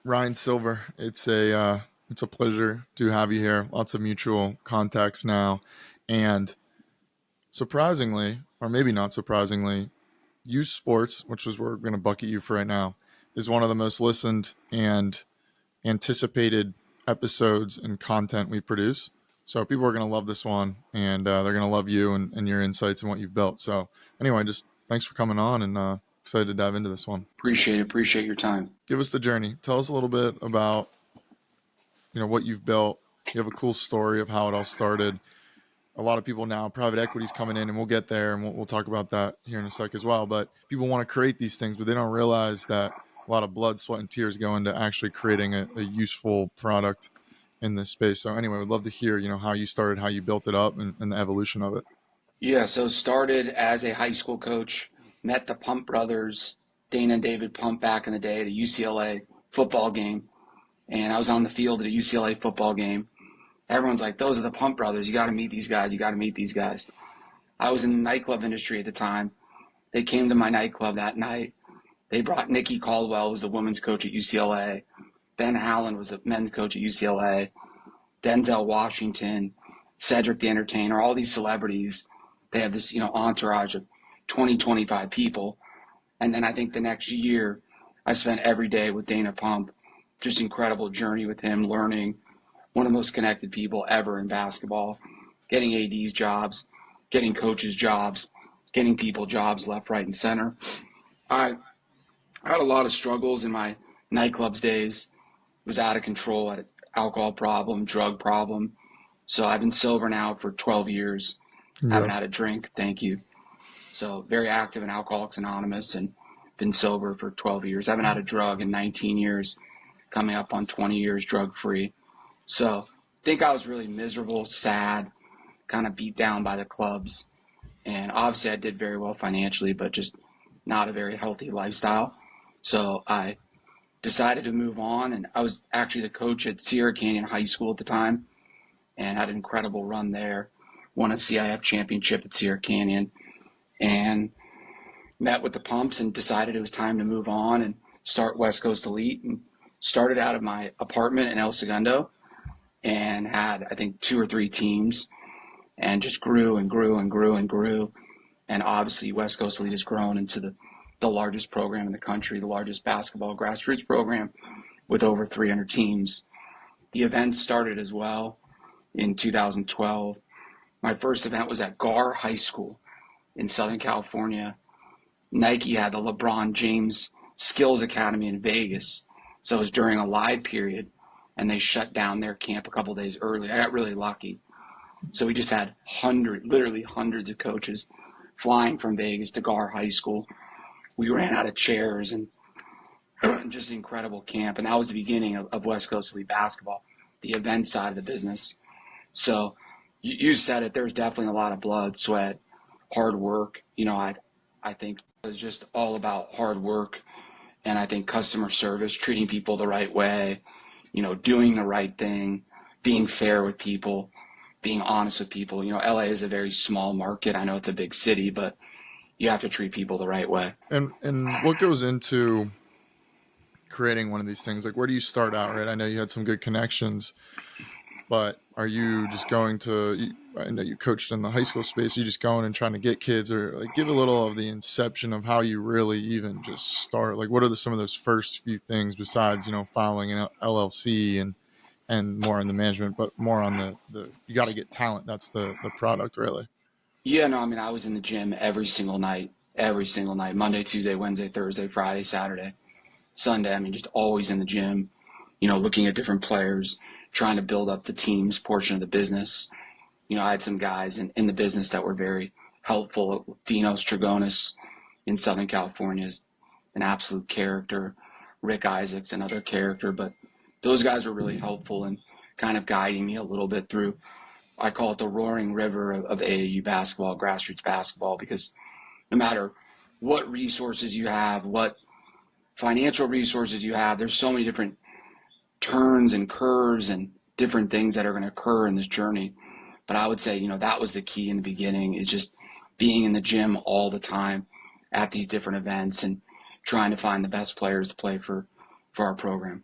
Ryan Silver, it's a pleasure to have you here. Lots of mutual contacts now, and surprisingly, or maybe not surprisingly, youth sports, which is where we're going to bucket you for right now, is one of the most listened and anticipated episodes and content we produce. So people are going to love this one, and they're going to love you and your insights and what you've built. So anyway, just thanks for coming on, and excited to dive into this one. Appreciate it. Appreciate your time. Give us the journey. Tell us a little bit about what you've built. You have a cool story of how it all started. A lot of people now, private equity's coming in, and we'll get there, and we'll talk about that here in a sec as well. But people want to create these things, but they don't realize that a lot of blood, sweat, and tears go into actually creating a useful product in this space. So anyway, we'd love to hear, how you started, how you built it up, and the evolution of it. Yeah, so started as a high school coach, met the Pump brothers, Dana and David Pump, back in the day at a UCLA football game. And I was on the field at a UCLA football game. Everyone's like, those are the Pump brothers. You got to meet these guys. You got to meet these guys. I was in the nightclub industry at the time. They came to my nightclub that night. They brought Nikki Caldwell, who was the women's coach at UCLA. Ben Hallen was the men's coach at UCLA. Denzel Washington, Cedric the Entertainer, all these celebrities. They have this, entourage of 20, 25 people. And then I think the next year, I spent every day with Dana Pump. Just incredible journey with him, learning, one of the most connected people ever in basketball, getting ADs jobs, getting coaches jobs, getting people jobs left, right, and center. I had a lot of struggles in my nightclubs days. Was out of control, had an alcohol problem, drug problem. So I've been sober now for 12 years. Yes. Haven't had a drink, thank you. So very active in Alcoholics Anonymous and been sober for 12 years. Haven't had a drug in 19 years, coming up on 20 years drug-free. So I think I was really miserable, sad, kind of beat down by the clubs. And obviously I did very well financially, but just not a very healthy lifestyle. So I decided to move on, and I was actually the coach at Sierra Canyon High School at the time and had an incredible run there. Won a CIF championship at Sierra Canyon and met with the Pumps and decided it was time to move on and start West Coast Elite, and started out of my apartment in El Segundo and had, I think, 2 or 3 teams and just grew and grew and grew and grew. And obviously West Coast Elite has grown into the largest program in the country, the largest basketball grassroots program with over 300 teams. The event started as well in 2012. My first event was at Gar High School in Southern California. Nike had the LeBron James Skills Academy in Vegas. So it was during a live period, and they shut down their camp a couple days early. I got really lucky. So we just had literally hundreds of coaches flying from Vegas to Gar High School. We ran out of chairs and just an incredible camp. And that was the beginning of West Coast Elite basketball, the event side of the business. So you said it, there's definitely a lot of blood, sweat, hard work. I think it was just all about hard work. And I think customer service, treating people the right way, doing the right thing, being fair with people, being honest with people. LA is a very small market. I know it's a big city, but you have to treat people the right way. And what goes into creating one of these things? Like, where do you start out, right? I know you had some good connections, but are you just going to, I know you coached in the high school space, you just going and trying to get kids, or like give a little of the inception of how you really even just start? Like, what are some of those first few things besides, filing an LLC and more on the management, but more on the you got to get talent. That's the product, really. Yeah, no, I was in the gym every single night, Monday, Tuesday, Wednesday, Thursday, Friday, Saturday, Sunday. Just always in the gym, looking at different players, trying to build up the team's portion of the business. I had some guys in the business that were very helpful. Dinos Trigonis in Southern California is an absolute character. Rick Isaacs, another character. But those guys were really helpful in kind of guiding me a little bit through, I call it the roaring river of AAU basketball, grassroots basketball, because no matter what resources you have, what financial resources you have, there's so many different turns and curves and different things that are going to occur in this journey. But I would say, that was the key in the beginning, is just being in the gym all the time at these different events and trying to find the best players to play for our program.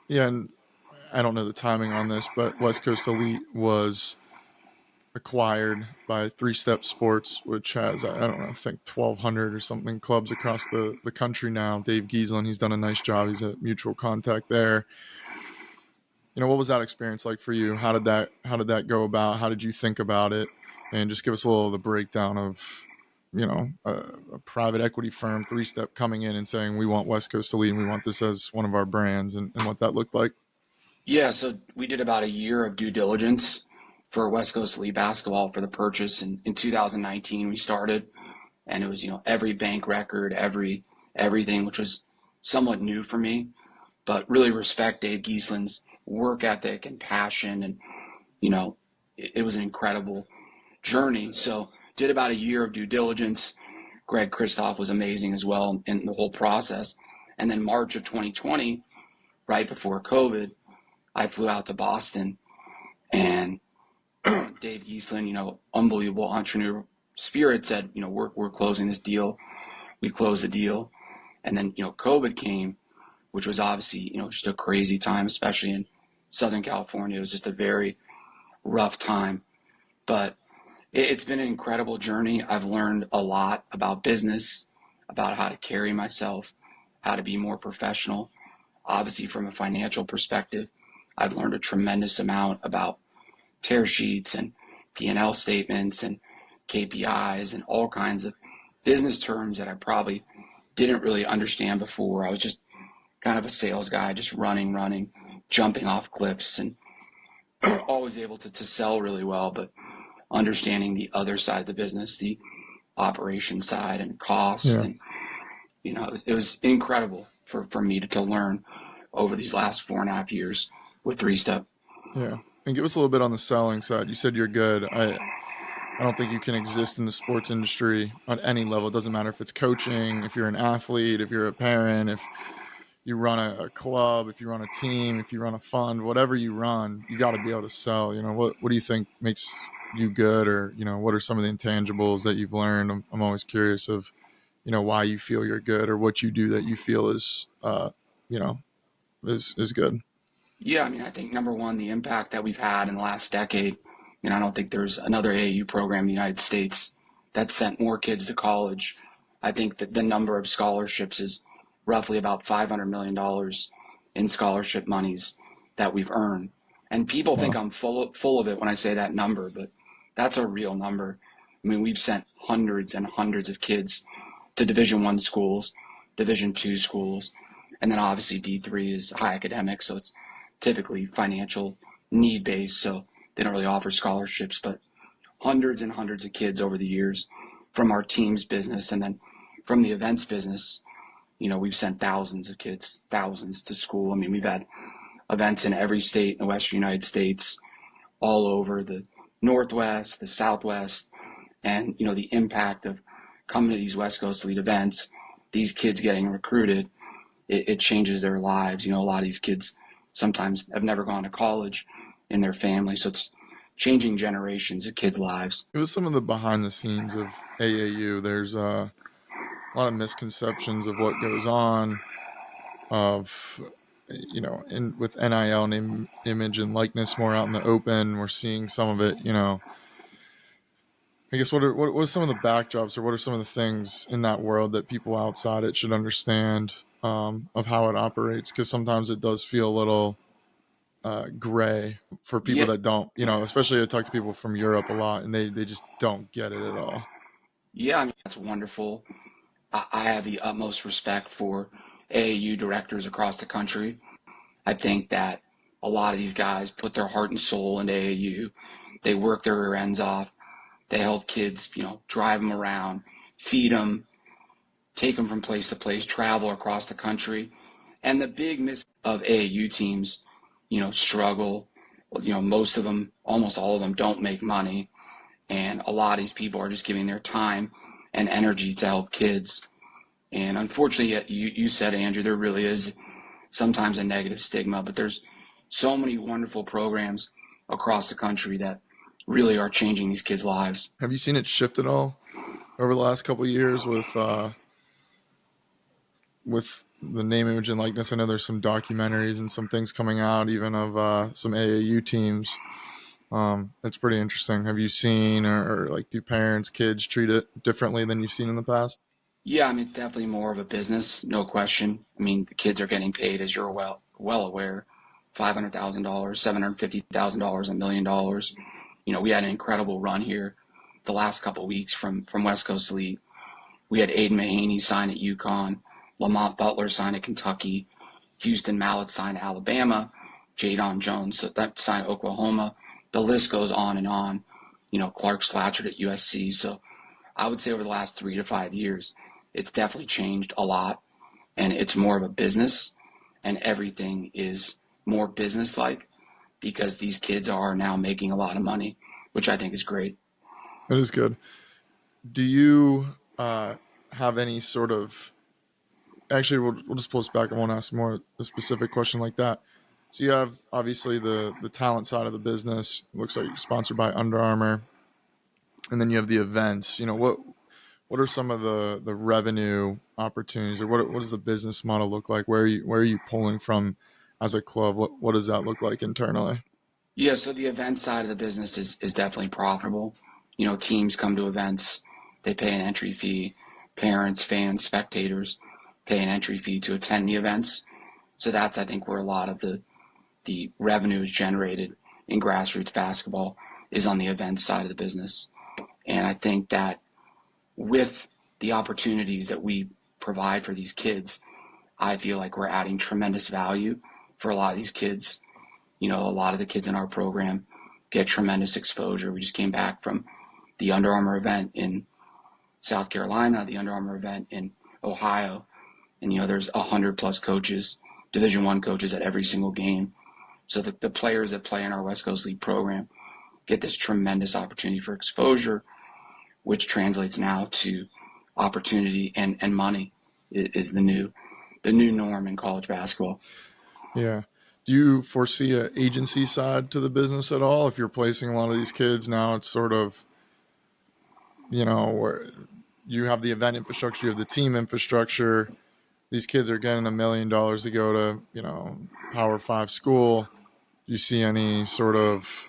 Yeah, and I don't know the timing on this, but West Coast Elite was acquired by Three Step Sports, which has, I don't know, I think 1,200 or something clubs across the country now. Dave Giesland, he's done a nice job. He's a mutual contact there. What was that experience like for you? How did that go about? How did you think about it? And just give us a little of the breakdown of, a private equity firm, Three Step, coming in and saying, we want West Coast Elite and we want this as one of our brands, and what that looked like. Yeah, so we did about a year of due diligence for West Coast Elite basketball for the purchase. And in 2019, we started, and it was, every bank record, everything, which was somewhat new for me, but really respect Dave Giesland's work ethic and passion. And, it was an incredible journey. So did about a year of due diligence. Greg Kristoff was amazing as well in the whole process. And then March of 2020, right before COVID, I flew out to Boston, and Dave Giesland, unbelievable entrepreneur spirit, said, we're closing this deal. We closed the deal. And then, COVID came, which was obviously, just a crazy time, especially in Southern California. It was just a very rough time. But it's been an incredible journey. I've learned a lot about business, about how to carry myself, how to be more professional. Obviously, from a financial perspective, I've learned a tremendous amount about tear sheets and P&L statements and KPIs and all kinds of business terms that I probably didn't really understand before. I was just kind of a sales guy, just running, jumping off cliffs, and always able to sell really well, but understanding the other side of the business, the operation side and cost. Yeah. And, it was incredible for me to learn over these last 4.5 years with Three Step. Yeah. And give us a little bit on the selling side. You said you're good. I don't think you can exist in the sports industry on any level. It doesn't matter if it's coaching, if you're an athlete, if you're a parent, if you run a club, if you run a team, if you run a fund, whatever you run, you got to be able to sell. What do you think makes you good, or what are some of the intangibles that you've learned? I'm always curious of why you feel you're good, or what you do that you feel is you know is good. Yeah, I mean, I think number one, the impact that we've had in the last decade. I don't think there's another AAU program in the United States that sent more kids to college. I think that the number of scholarships is roughly about $500 million in scholarship monies that we've earned. And people think Wow. I'm full of it when I say that number, but that's a real number. I mean, we've sent hundreds and hundreds of kids to Division I schools, Division II schools, and then obviously D3 is high academic, so it's typically financial need based, so they don't really offer scholarships, but hundreds and hundreds of kids over the years from our team's business, and then from the events business, we've sent thousands of kids, thousands to school. I mean, we've had events in every state in the Western United States, all over the Northwest, the Southwest, and, the impact of coming to these West Coast Elite events, these kids getting recruited, it changes their lives. A lot of these kids sometimes have never gone to college in their family, so it's changing generations of kids' lives. It was some of the behind the scenes of AAU. There's a lot of misconceptions of what goes on, of in with NIL, name, image, and likeness more out in the open. We're seeing some of it. I guess what are some of the backdrops, or what are some of the things in that world that people outside it should understand, of how it operates? Because sometimes it does feel a little gray for people Yeah, that don't. Especially I talk to people from Europe a lot, and they just don't get it at all. yeah, I mean, that's wonderful. I have the utmost respect for AAU directors across the country. I think that a lot of these guys put their heart and soul into AAU. They work their rear ends off. They help kids, drive them around, feed them, take them from place to place, travel across the country. And the big miss of AAU teams, struggle. Most of them, almost all of them, don't make money. And a lot of these people are just giving their time and energy to help kids. And unfortunately, you said, Andrew, there really is sometimes a negative stigma, but there's so many wonderful programs across the country that really are changing these kids' lives. Have you seen it shift at all over the last couple of years with the name, image, and likeness. I know there's some documentaries and some things coming out, even of some AAU teams. It's pretty interesting. Have you seen, or like, do parents, kids treat it differently than you've seen in the past? Yeah, I mean, it's definitely more of a business, no question. I mean, the kids are getting paid, as you're well aware, $500,000, $750,000, $1 million. We had an incredible run here the last couple of weeks from West Coast Elite. We had Aiden Mahaney sign at UConn, Lamont Butler sign at Kentucky, Houston Mallett sign at Alabama, Jadon Jones that signed at Oklahoma. The list goes on and on. Clark Slatchard at USC. So I would say over the last 3 to 5 years, it's definitely changed a lot, and it's more of a business, and everything is more business-like because these kids are now making a lot of money, which I think is great. That is good. Do you have any sort of? Actually, we'll just pull this back. I won't ask more a specific question like that. So you have obviously the talent side of the business. Looks like you're sponsored by Under Armour, and then you have the events. What are some of the revenue opportunities, or what does the business model look like? Where are you pulling from as a club? What does that look like internally? Yeah, so the event side of the business is definitely profitable. Teams come to events, they pay an entry fee. Parents, fans, spectators pay an entry fee to attend the events. So that's, I think, where a lot of the revenue is generated in grassroots basketball is on the events side of the business. And I think that with the opportunities that we provide for these kids, I feel like we're adding tremendous value for a lot of these kids. A lot of the kids in our program get tremendous exposure. We just came back from the Under Armour event in South Carolina, the Under Armour event in Ohio, and there's 100+ coaches, Division I coaches at every single game. So the players that play in our West Coast League program get this tremendous opportunity for exposure, which translates now to opportunity and money is the new norm in college basketball. Yeah. Do you foresee an agency side to the business at all? If you're placing a lot of these kids now, it's sort of, where you have the event infrastructure, you have the team infrastructure. These kids are getting $1 million to go to, Power Five school. Do you see any sort of,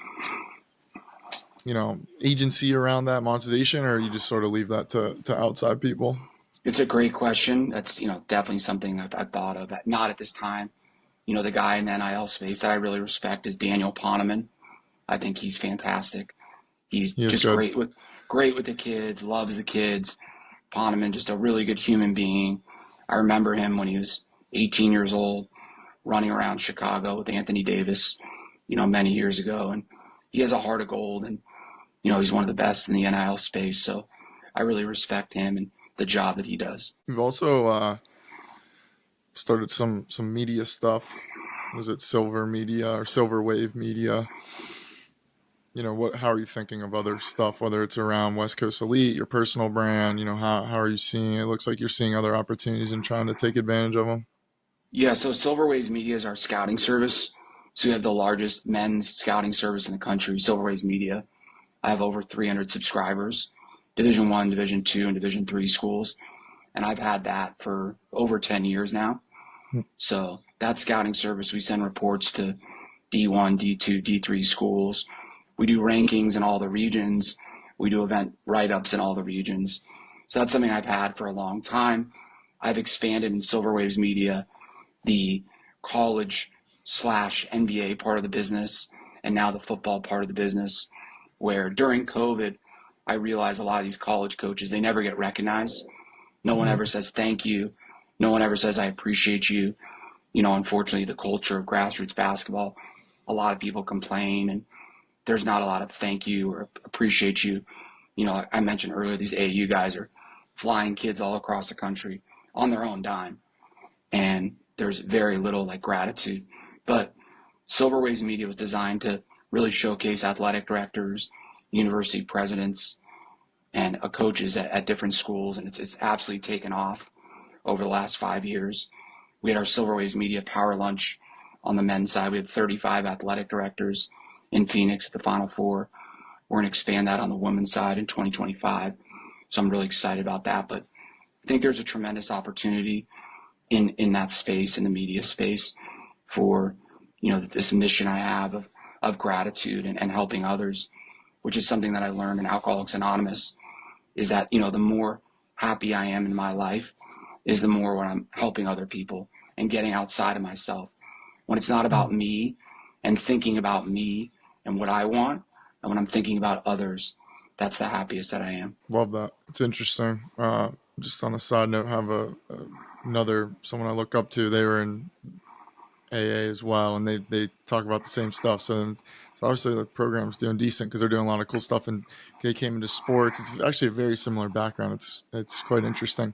agency around that monetization, or you just sort of leave that to outside people? It's a great question. That's definitely something I've thought of. Not at this time. The guy in the NIL space that I really respect is Daniel Poneman. I think he's fantastic. He's He is just good. great with the kids, loves the kids. Poneman, just a really good human being. I remember him when he was 18 years old, running around Chicago with Anthony Davis, many years ago. And he has a heart of gold, and he's one of the best in the NIL space. So I really respect him and the job that he does. We've also started some media stuff. Was it Silver Media or Silver Wave Media? How are you thinking of other stuff, whether it's around West Coast Elite, your personal brand? How are you seeing it? Looks like you're seeing other opportunities and trying to take advantage of them. Yeah, so Silver Waves Media is our scouting service. So we have the largest men's scouting service in the country, Silver Waves Media. I have over 300 subscribers, Division I, Division II, and Division III schools. And I've had that for over 10 years now. So that scouting service, we send reports to D1, D2, D3 schools. We do rankings in all the regions. We do event write-ups in all the regions. So that's something I've had for a long time. I've expanded in Silver Waves Media the college/NBA part of the business, and now the football part of the business, where during COVID, I realized a lot of these college coaches, they never get recognized. No one ever says thank you. No one ever says I appreciate you. Unfortunately, the culture of grassroots basketball, a lot of people complain, and there's not a lot of thank you or appreciate you. Like I mentioned earlier, these AAU guys are flying kids all across the country on their own dime, and there's very little gratitude. But Silver Waves Media was designed to really showcase athletic directors, university presidents, and coaches at different schools, and it's absolutely taken off over the last 5 years. We had our Silver Waves Media Power Lunch on the men's side. We had 35 athletic directors in Phoenix at the Final Four. We're going to expand that on the women's side in 2025. So I'm really excited about that. But I think there's a tremendous opportunity in that space, in the media space, for this mission I have of gratitude and helping others, which is something that I learned in Alcoholics Anonymous, is that the more happy I am in my life is the more when I'm helping other people and getting outside of myself. When it's not about me and thinking about me and what I want, and when I'm thinking about others, that's the happiest that I am. Love that. It's interesting. Just on a side note, have another someone I look up to. They were in AA as well, and they talk about the same stuff. So obviously the program's doing decent because they're doing a lot of cool stuff, and they came into sports. It's actually a very similar background. It's quite interesting.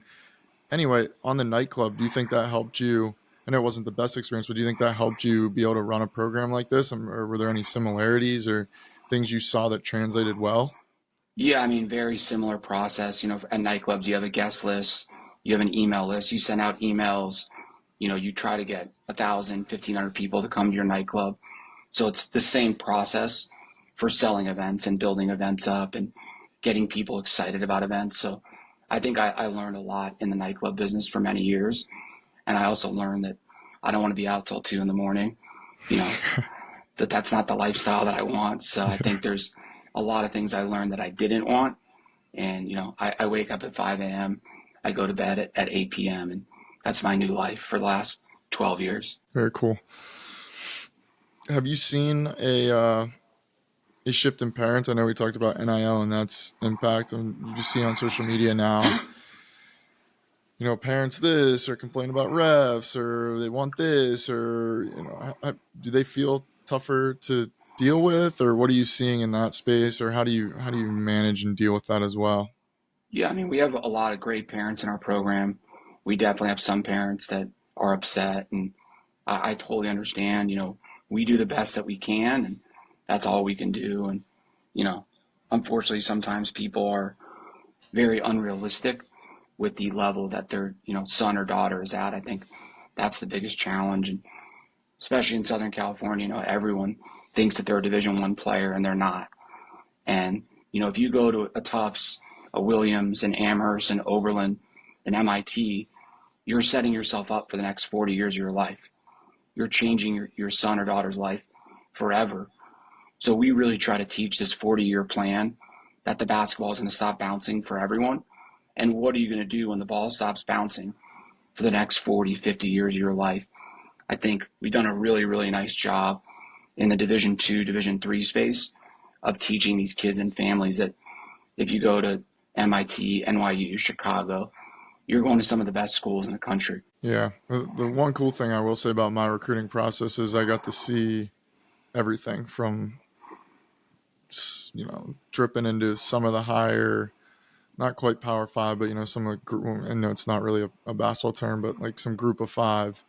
Anyway, on the nightclub, do you think that helped you? I know it wasn't the best experience, but do you think that helped you be able to run a program like this? Or were there any similarities or things you saw that translated well? Yeah, I mean, very similar process. At nightclubs, you have a guest list, you have an email list, you send out emails, you try to get 1,000, 1,500 people to come to your nightclub. So it's the same process for selling events and building events up and getting people excited about events. So I think I learned a lot in the nightclub business for many years. And I also learned that I don't want to be out till 2 a.m, that's not the lifestyle that I want. So I think there's a lot of things I learned that I didn't want. And, I wake up at 5 a.m., I go to bed at 8 p.m., and that's my new life for the last 12 years. Very cool. Have you seen a shift in parents? I know we talked about NIL and that's impact, and you just see on social media now, parents this or complain about refs or they want this or do they feel tougher to deal with, or what are you seeing in that space, or how do you manage and deal with that as well? Yeah, I mean, we have a lot of great parents in our program. We definitely have some parents that are upset, and I totally understand. We do the best that we can, and that's all we can do. And, unfortunately, sometimes people are very unrealistic with the level that their, son or daughter is at. I think that's the biggest challenge. And especially in Southern California, everyone thinks that they're a Division I player, and they're not. And, if you go to a Tufts, a Williams, an Amherst, an Oberlin, an MIT, you're setting yourself up for the next 40 years of your life. You're changing your son or daughter's life forever. So we really try to teach this 40-year plan that the basketball is going to stop bouncing for everyone. And what are you going to do when the ball stops bouncing for the next 40, 50 years of your life? I think we've done a really, really nice job in the Division II, Division III space of teaching these kids and families that if you go to MIT, NYU, Chicago, you're going to some of the best schools in the country. Yeah. The one cool thing I will say about my recruiting process is I got to see everything from, dripping into some of the higher, not quite Power Five, but, some of the, and no, it's not really a basketball term, but like some Group of Five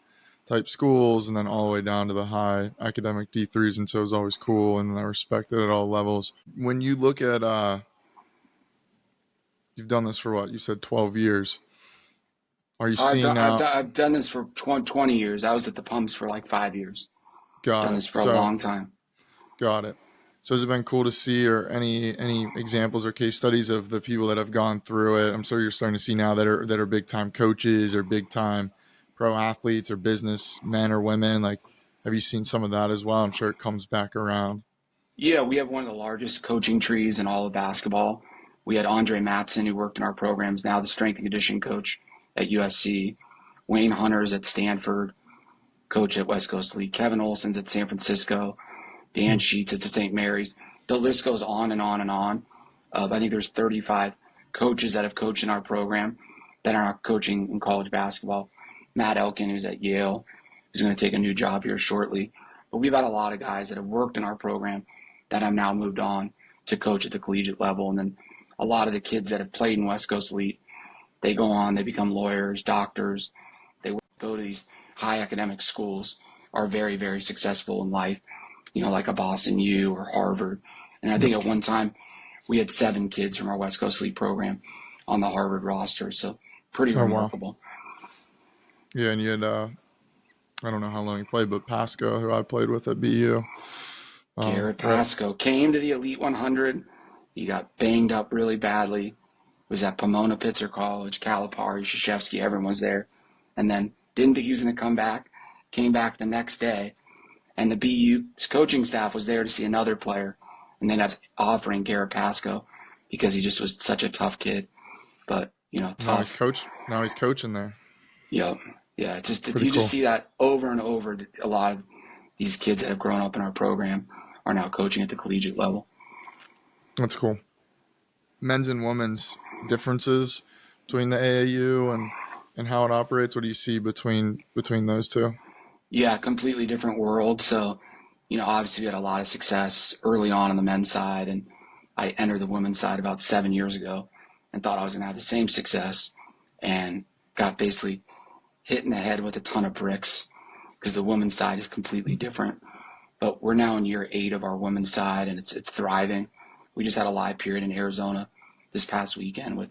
type schools, and then all the way down to the high academic D3s. And so it was always cool, and I respect it at all levels. When you look at, you've done this for what? You said 12 years. Are you seeing now? I've done this for 20 years. I was at the Pumps for like 5 years. Got Done it. this for a So, long time. got it. So has it been cool to see, or any examples or case studies of the people that have gone through it? I'm sure you're starting to see now that are big time coaches or big time pro athletes or business men or women. Like, have you seen some of that as well? I'm sure it comes back around. Yeah, we have one of the largest coaching trees in all of basketball. We had Andre Matson, who worked in our programs, now the strength and conditioning coach at USC. Wayne Hunter's at Stanford, coach at West Coast League. Kevin Olson's at San Francisco. Dan Sheets at St. Mary's. The list goes on and on and on. I think there's 35 coaches that have coached in our program that are not coaching in college basketball. Matt Elkin, who's at Yale, is going to take a new job here shortly. But we've had a lot of guys that have worked in our program that have now moved on to coach at the collegiate level. And then a lot of the kids that have played in West Coast Elite, they go on, they become lawyers, doctors. They go to these high academic schools, are very, very successful in life, like a Boston U or Harvard. And I think at one time we had 7 kids from our West Coast Elite program on the Harvard roster. So pretty Oh, wow. remarkable. Yeah. And you had, I don't know how long you played, but Pasco, who I played with at BU. Garrett Right. Pasco came to the Elite 100. He got banged up really badly. Was at Pomona Pitzer College, Calipari, Krzyzewski, everyone was there. And then Didn't think he was going to come back. Came back the next day, and the BU's coaching staff was there to see another player, and they ended up offering Garrett Pasco because he just was such a tough kid. But tough. Now he's coaching there. Yep. Yeah. It's just Pretty you just cool. see that over and over. A lot of these kids that have grown up in our program are now coaching at the collegiate level. That's cool. Men's and women's differences between the AAU and how it operates. What do you see between those two? Yeah, completely different world. So, obviously we had a lot of success early on the men's side, and I entered the women's side about 7 years ago and thought I was going to have the same success, and got basically hit in the head with a ton of bricks because the women's side is completely different. But we're now in year 8 of our women's side, and it's thriving. We just had a live period in Arizona this past weekend with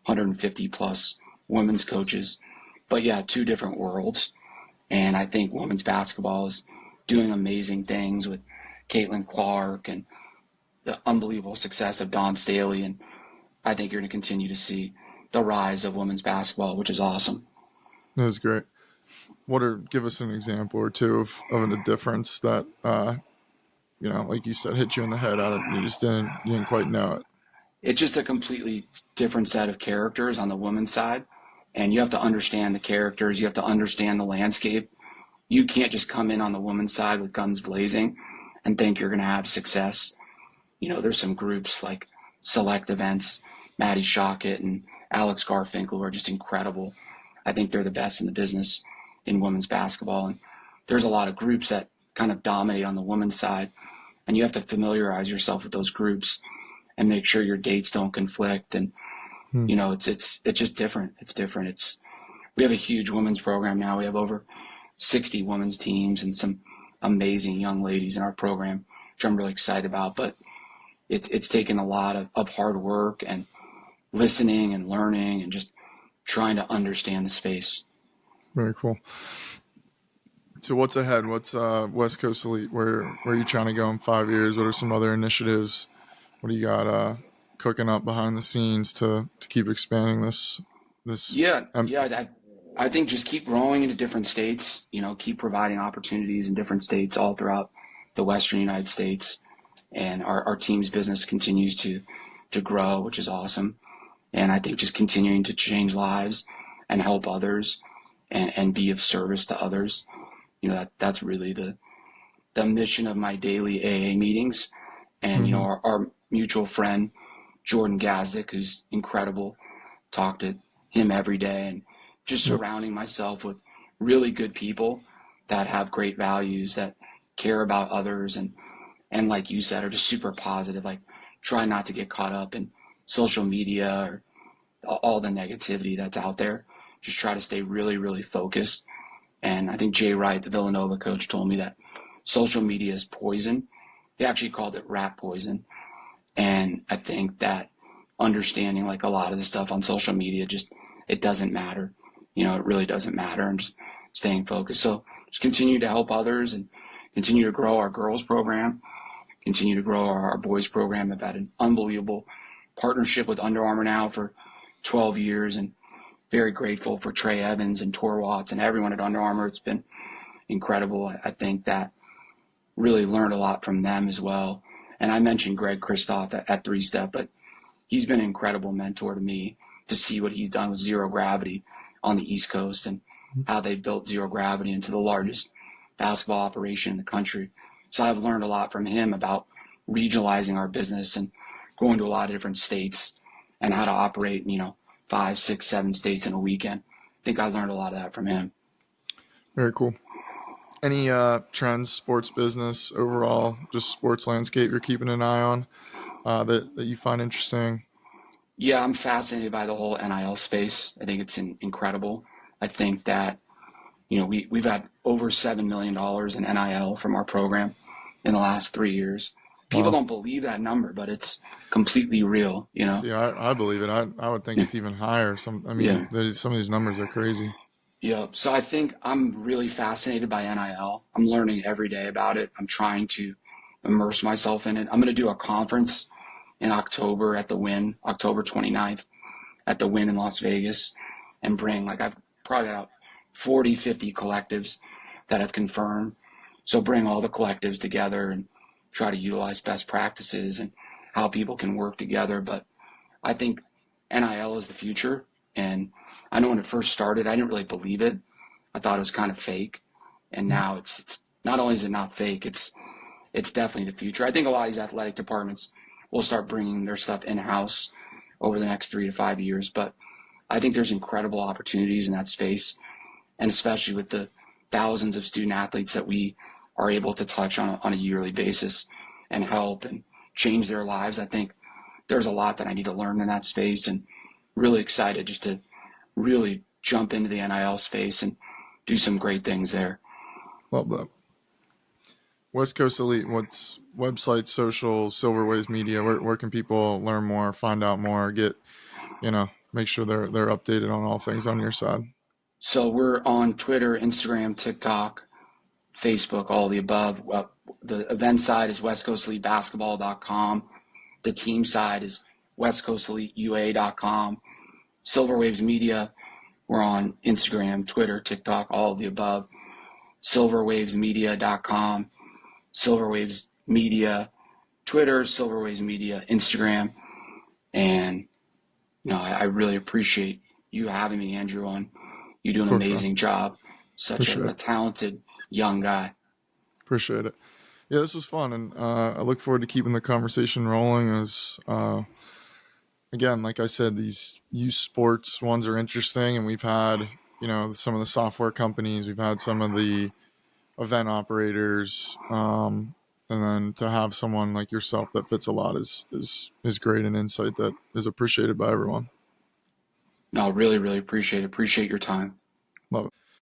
150 plus women's coaches. But yeah, 2 different worlds. And I think women's basketball is doing amazing things with Caitlin Clark and the unbelievable success of Dawn Staley. And I think you're going to continue to see the rise of women's basketball, which is awesome. That was great. Give us an example or two of a difference that like you said, hit you in the head. You didn't quite know it. It's just a completely different set of characters on the women's side, and you have to understand the characters. You have to understand the landscape. You can't just come in on the women's side with guns blazing and think you're going to have success. There's some groups like Select Events, Maddie Shockett and Alex Garfinkel, who are just incredible. I think they're the best in the business in women's basketball. And there's a lot of groups that kind of dominate on the women's side, and you have to familiarize yourself with those groups and make sure your dates don't conflict. And it's just different. It's different. We have a huge women's program now. We have over 60 women's teams and some amazing young ladies in our program, which I'm really excited about. But it's taken a lot of hard work and listening and learning and just trying to understand the space. Very cool. So what's ahead? What's West Coast Elite? Where are you trying to go in 5 years? What are some other initiatives? What do you got cooking up behind the scenes to keep expanding this? I think just keep growing into different states. Keep providing opportunities in different states all throughout the Western United States, and our team's business continues to grow, which is awesome. And I think just continuing to change lives and help others and be of service to others. That's really the mission of my daily AA meetings. And, our mutual friend, Jordan Gazdick, who's incredible, talk to him every day, and just surrounding myself with really good people that have great values, that care about others, and like you said, are just super positive. Like, try not to get caught up in social media or all the negativity that's out there. Just try to stay really, really focused. And I think Jay Wright, the Villanova coach, told me that social media is poison. He actually called it rat poison. And I think that understanding like a lot of the stuff on social media, it doesn't matter. It really doesn't matter. I'm just staying focused. So just continue to help others and continue to grow our girls program, continue to grow our boys program. I've had an unbelievable partnership with Under Armour now for 12 years, and very grateful for Trey Evans and Tor Watts and everyone at Under Armour. It's been incredible. I think that really learned a lot from them as well. And I mentioned Greg Kristoff at 3-Step, but he's been an incredible mentor to me to see what he's done with zero gravity on the East Coast and how they've built zero gravity into the largest basketball operation in the country. So I've learned a lot from him about regionalizing our business and going to a lot of different states and how to operate, 5, 6, 7 states in a weekend. I think I learned a lot of that from him. Very cool. Any trends, sports business overall, just sports landscape you're keeping an eye on that you find interesting? Yeah, I'm fascinated by the whole NIL space. I think it's incredible. I think that, we've had over $7 million in NIL from our program in the last 3 years. People don't believe that number, but it's completely real, See, I believe it. I would think it's even higher. Some of these numbers are crazy. Yeah. So I think I'm really fascinated by NIL. I'm learning every day about it. I'm trying to immerse myself in it. I'm going to do a conference in October at the Wynn, October 29th at the Wynn in Las Vegas, and bring I've probably got 40, 50 collectives that have confirmed. So bring all the collectives together and try to utilize best practices and how people can work together. But I think NIL is the future. And I know when it first started, I didn't really believe it. I thought it was kind of fake. And now it's not only is it not fake, it's definitely the future. I think a lot of these athletic departments will start bringing their stuff in-house over the next 3 to 5 years. But I think there's incredible opportunities in that space, and especially with the thousands of student athletes that we are able to touch on a yearly basis and help and change their lives. I think there's a lot that I need to learn in that space, and really excited just to really jump into the NIL space and do some great things there. Love that. West Coast Elite, what's website, social, Silver Waves Media? Where can people learn more, find out more, get, make sure they're updated on all things on your side? So we're on Twitter, Instagram, TikTok, Facebook, all the above. The event side is westcoastelitebasketball.com. The team side is westcoasteliteua.com. Silver Waves Media, we're on Instagram, Twitter, TikTok, all of the above. silverwavesmedia.com. Silver Waves Media, Twitter, Silver Waves Media, Instagram. And, I really appreciate you having me, Andrew, on. You do an amazing job. Such a talented young guy. Appreciate it. Yeah, this was fun, and I look forward to keeping the conversation rolling. As again, like I said, these youth sports ones are interesting, and we've had some of the software companies, we've had some of the event operators, and then to have someone like yourself that fits a lot is great, and insight that is appreciated by everyone. No, really, really appreciate it. Appreciate your time. Love it.